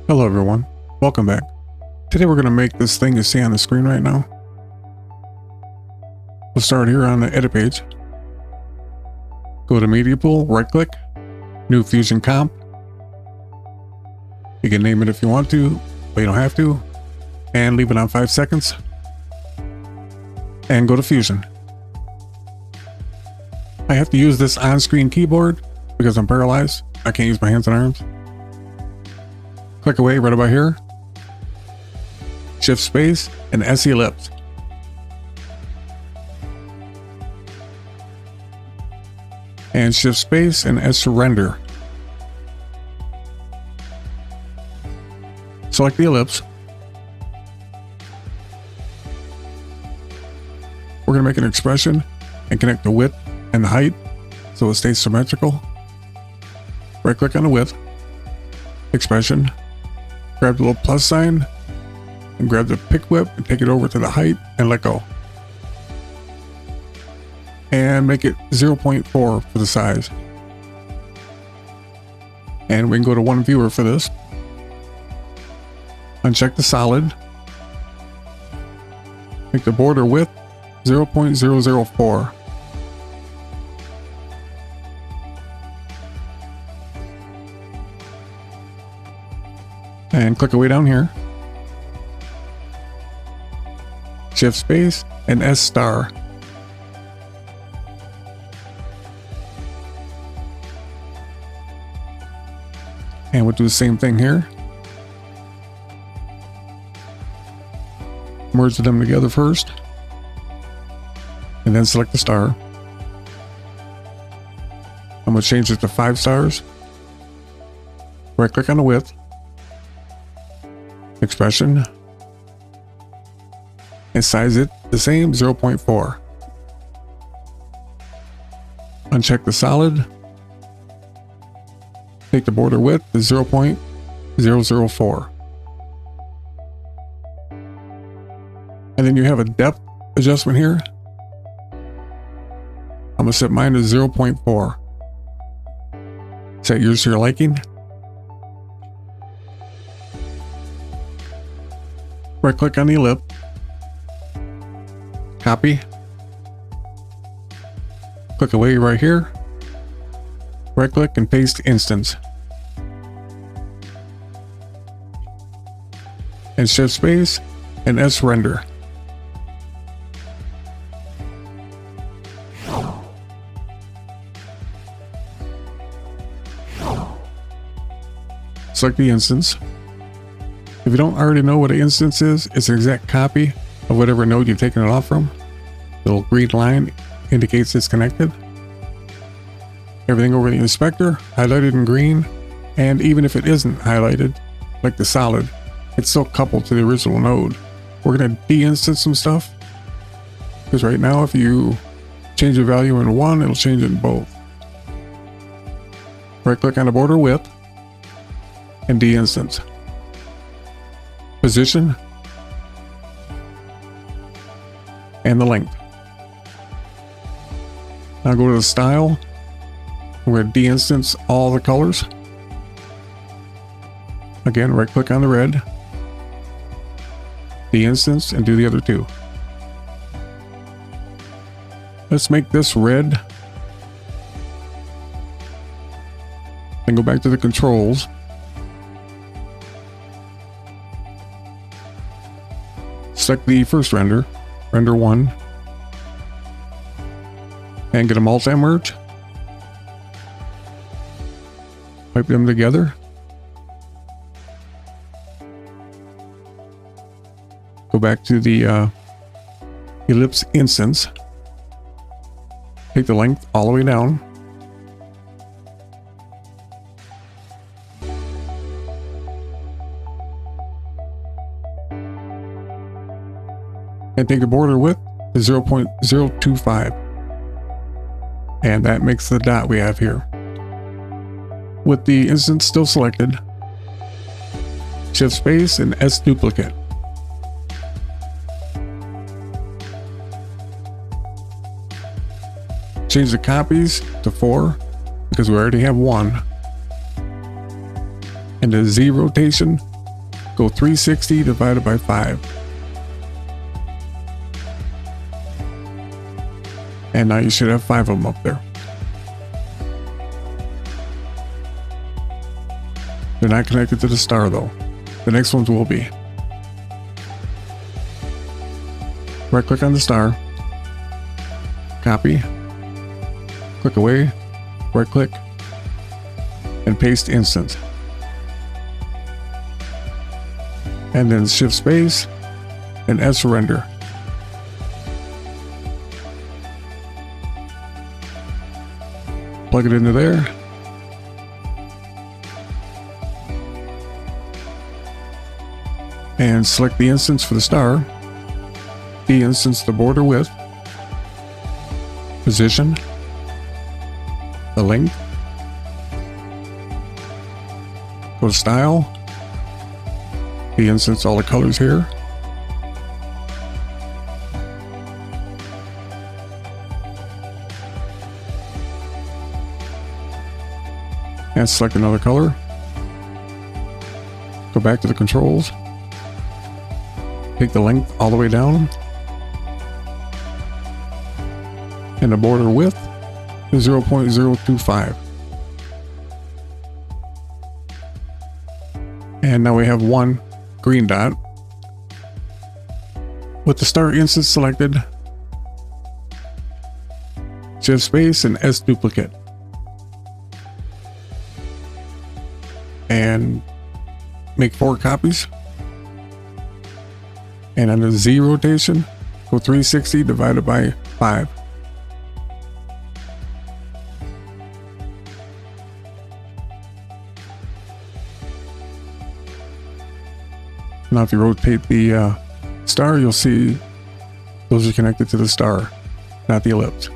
Hello everyone, welcome back. Today we're going to make this thing you see on the screen right now. We'll start here on the edit page. Go to Media Pool, right click, New Fusion Comp. You can name it if you want to, but you don't have to. And leave it on 5 seconds. And go to Fusion. I have to use this on-screen keyboard because I'm paralyzed. I can't use my hands and arms. Click away right about here. Shift space and S ellipse. And shift space and S render. Select the ellipse. We're going to make an expression and connect the width and the height so it stays symmetrical. Right click on the width, expression, grab the little plus sign, and grab the pick whip and take it over to the height and let go. And make it 0.4 for the size. And we can go to one viewer for this. Uncheck the solid. Make the border width 0.004. And click away down here. Shift space and S star. And we'll do the same thing here. Merge them together first. And then select the star. I'm going to change it to 5 stars. Right click on the width. Expression. And size it the same, 0.4. Uncheck the solid. Take the border width to 0.004. And then you have a depth adjustment here. I'm going to set mine to 0.4. Set yours to your liking. Right click on the ellipse. Copy. Click away right here. Right click and paste instance. And shift space and S render. Select the instance. If you don't already know what an instance is, it's an exact copy of whatever node you've taken it off from. The little green line indicates it's connected. Everything over the inspector highlighted in green, and even if it isn't highlighted, like the solid, it's still coupled to the original node. We're going to de-instance some stuff, because right now if you change the value in one, it'll change it in both. Right click on the border width and de-instance. Position and the length. Now go to the style. We're going to de-instance all the colors. Again, right click on the red, de-instance, and do the other two. Let's make this red. Then go back to the controls. Select the first render, render 1, and get a multi-merge. Pipe them together. Go back to the ellipse instance. Take the length all the way down. And take the border width to 0.025. And that makes the dot we have here. With the instance still selected, shift space and S duplicate. Change the copies to 4 because we already have 1. And the Z rotation go 360 divided by 5. And now you should have 5 of them up there. They're not connected to the star though. The next ones will be. Right click on the star, copy, click away, right click, and paste instance. And then shift space and S render. Plug it into there. And select the instance for the star. De-instance the border width, position, the length, go to style, de-instance all the colors here, and select another color, go back to the controls, take the length all the way down, and the border width is 0.025. And now we have one green dot. With the star instance selected, shift space and S duplicate. And make 4 copies. And under Z rotation, go 360 divided by 5. Now if you rotate the star, you'll see those are connected to the star, not the ellipse.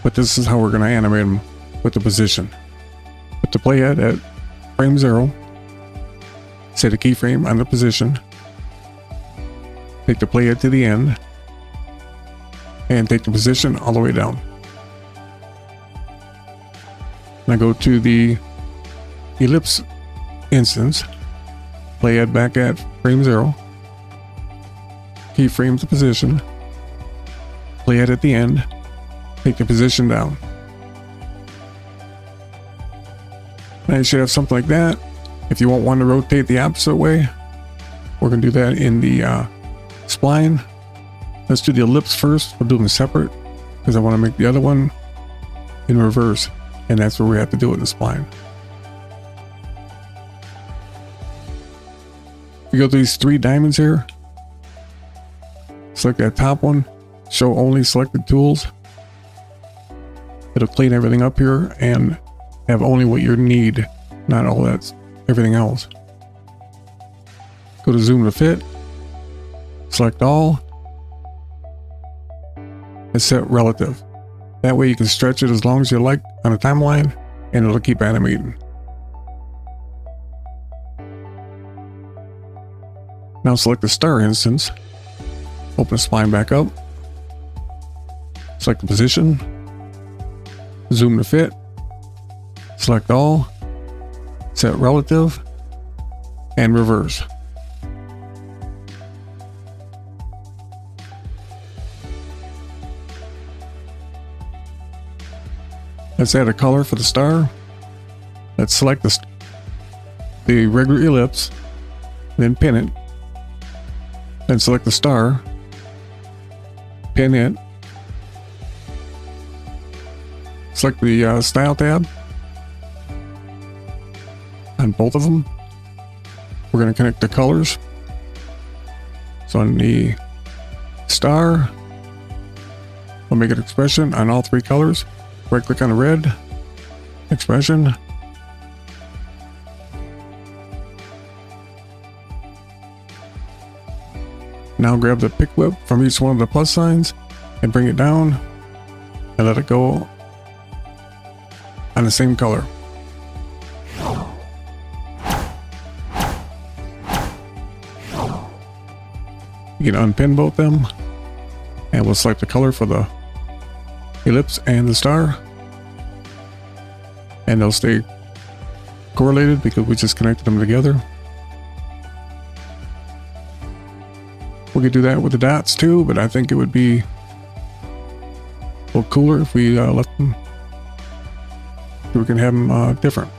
But this is how we're going to animate them with the position. Put the playhead at frame 0, set a keyframe on the position, take the playhead to the end, and take the position all the way down. Now go to the ellipse instance, playhead back at frame 0, keyframe the position, playhead at the end, take the position down. Now you should have something like that. If you want one to rotate the opposite way, we're going to do that in the spline. Let's do the ellipse first. We'll do them separate because I want to make the other one in reverse. And that's where we have to do it in the spline. You go to these 3 diamonds here. Select that top one. Show only selected tools. It'll clean everything up here and have only what you need, not all that, everything else. Go to zoom to fit. Select all. And set relative. That way you can stretch it as long as you like on a timeline and it'll keep animating. Now select the star instance. Open the spline back up. Select the position. Zoom to fit. Select all. Set relative. And reverse. Let's add a color for the star. Let's select the regular ellipse, then pin it. Then select the star, pin it. Select the style tab on both of them. We're going to connect the colors. So on the star, we'll make an expression on all 3 colors. Right click on the red, expression. Now grab the pick whip from each one of the plus signs and bring it down and let it go on the same color. You can unpin both them and we'll select the color for the ellipse and the star. and they'll stay correlated because we just connected them together. We could do that with the dots too, but I think it would be a little cooler if we left them so we can have them different.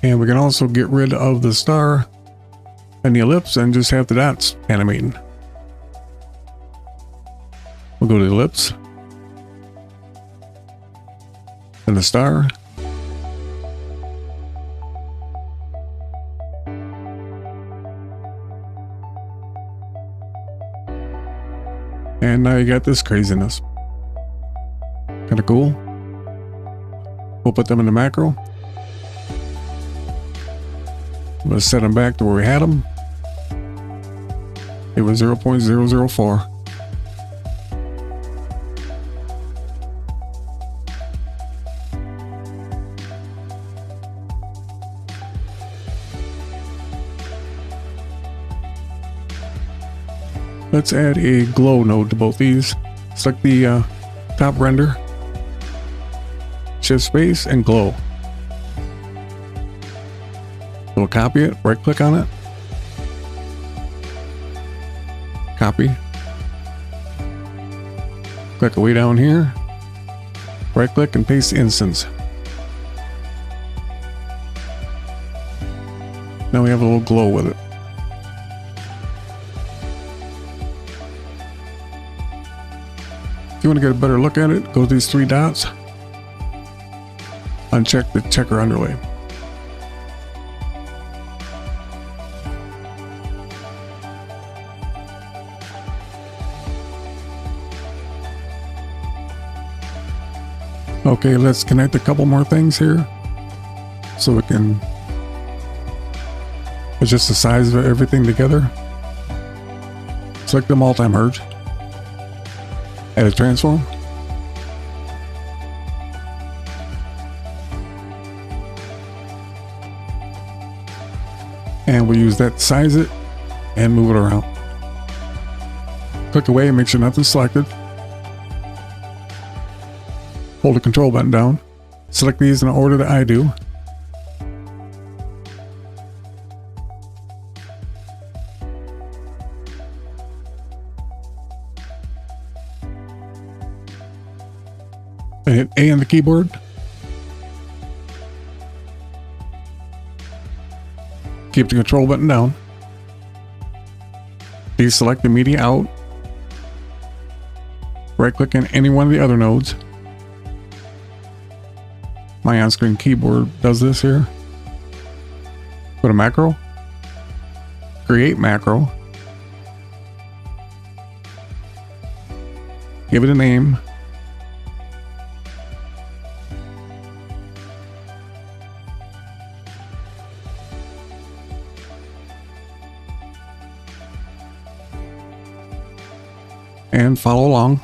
And we can also get rid of the star and the ellipse and just have the dots animating. We'll go to the ellipse and the star. And now you got this craziness. Kind of cool. We'll put them in the macro. Let's set them back to where we had them. It was 0.004. Let's add a glow node to both these. Select the top render, shift space, and glow. We'll copy it, right click on it, copy, click way down here, right click and paste the instance. Now we have a little glow with it. If you want to get a better look at it, go to these three dots, uncheck the checker underlay. Okay, let's connect a couple more things here so we can adjust the size of everything together. Select the multi merge, add a transform, and we'll use that to size it and move it around. Click away and make sure nothing's selected. Hold the control button down. Select these in the order that I do. And hit A on the keyboard. Keep the control button down. Deselect the media out. Right click on any one of the other nodes. My on-screen keyboard does this here. Go to macro, create macro, give it a name, and follow along.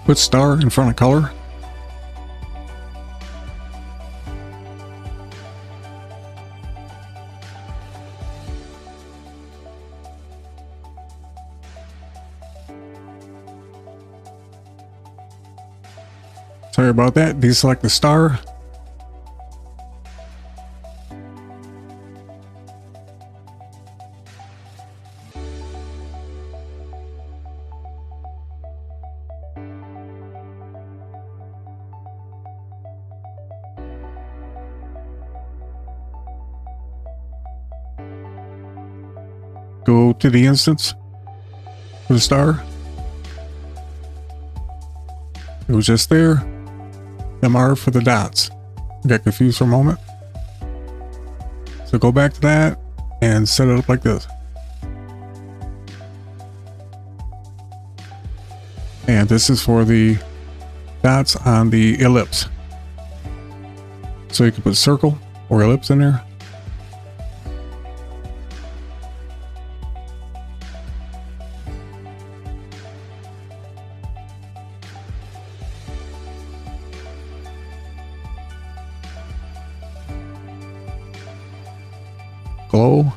Put star in front of color. Sorry about that. Deselect the star. Go to the instance for the star. It was just there. MR for the dots. I got confused for a moment. So go back to that and set it up like this. And this is for the dots on the ellipse. So you can put circle or ellipse in there. Glow.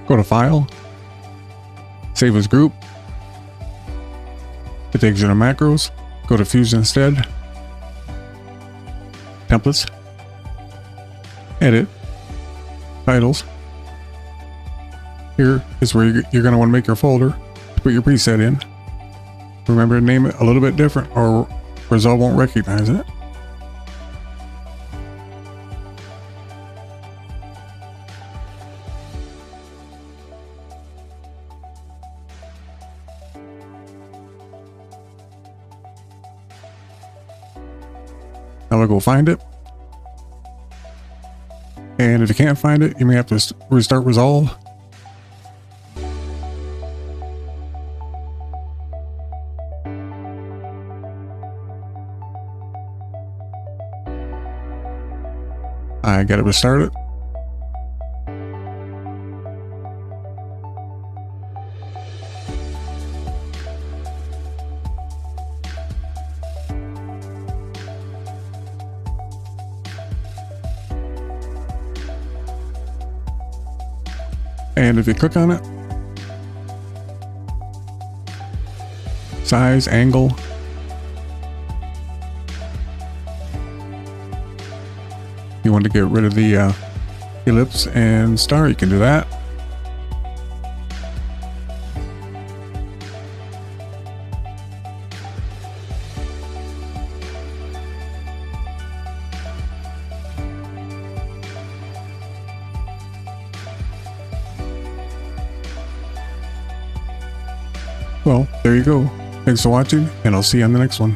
Go to File, Save as Group. It takes you to Macros. Go to Fusion instead. Templates. Edit. Titles. Here is where you're going to want to make your folder to put your preset in. Remember to name it a little bit different or Resolve won't recognize it. Now we'll go find it. And if you can't find it, you may have to restart Resolve. I got to restart it. And if you click on it, size, angle, you want to get rid of the ellipse and star, you can do that. Well, there you go. Thanks for watching, and I'll see you on the next one.